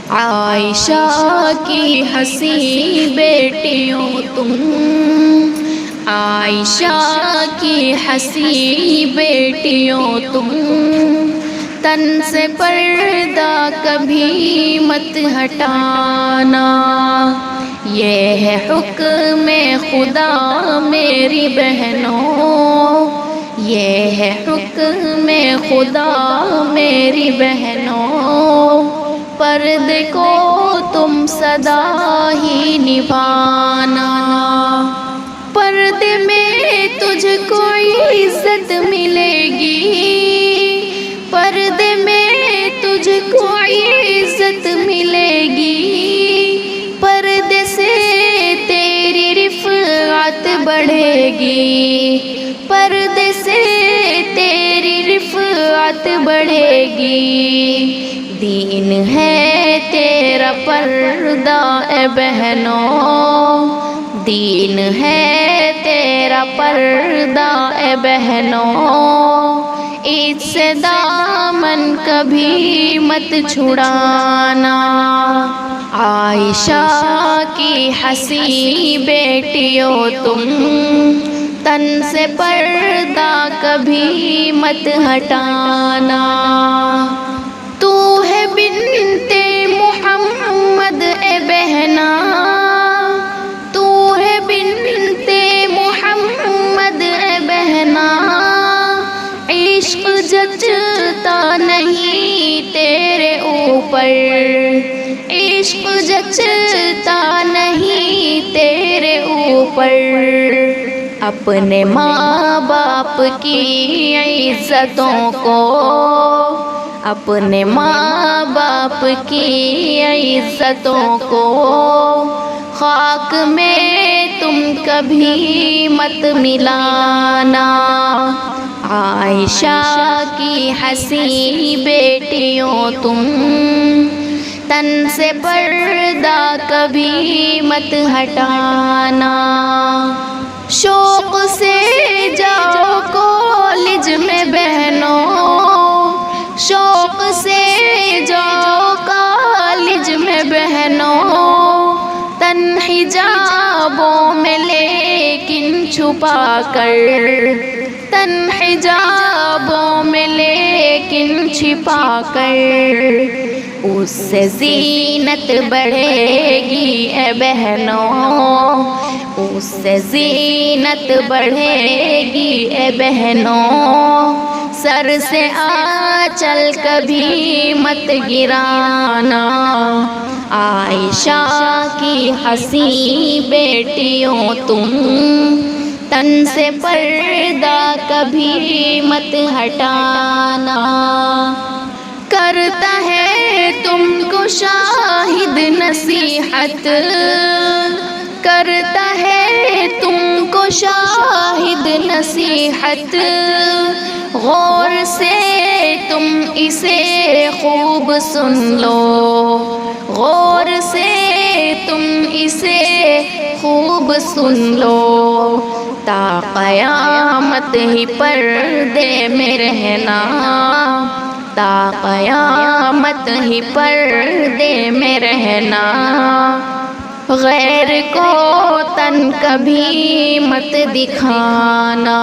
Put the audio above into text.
عائشہ کی حسین بیٹیوں تم، عائشہ کی حسین بیٹیوں تم، تن سے پردہ کبھی مت ہٹانا، یہ ہے حکم خدا میری بہنوں، یہ ہے حکم خدا میری بہنوں، پردے کو تم سدا ہی نبھانا، پردے میں تجھ کو عزت ملے گی، پردے میں تجھ کو عزت ملے گی، پردے سے تیری رفعت بڑھے گی، پردے سے تیری رفعت بڑھے گی، دین ہے تیرا پردہ اے بہنوں، دین ہے تیرا پردہ اے بہنوں، اس سے دامن کبھی مت چھڑانا، عائشہ کی حسین بیٹیوں تم، تن سے پردہ کبھی مت ہٹانا، تو ہے بنت محمد اے بہنا، تو ہے بنت محمد اے بہنا، عشق جچتا نہیں تیرے اوپر، عشق جچتا نہیں تیرے اوپر، اپنے ماں باپ کی عزتوں کو، اپنے ماں باپ کی عزتوں کو خاک میں تم کبھی مت ملانا، عائشہ کی حسین بیٹیوں تم، تن سے پردہ کبھی مت ہٹانا، شوق سے جاؤ کالج میں بہنوں، شوق سے جاؤ کالج میں بہنوں، تن حجابوں میں لیکن چھپا کر، تن حجابوں میں لیکن چھپا کر، اس سے زینت بڑھے گی اے بہنوں، اس سے زینت بڑھے گی اے بہنوں، سر سے آنچل کبھی مت گرانا، عائشہ کی حسین بیٹیوں تم، تن سے پردہ کبھی مت ہٹانا، کرتا ہے تم کو شاہد نصیحت، کرتا ہے تم کو شاہد نصیحت، غور سے تم اسے خوب سن لو، غور سے تم اسے خوب سن لو، تا قیامت ہی پردے میں رہنا، تا قیامت ہی پردے میں رہنا، غیر کو تن کبھی مت دکھانا۔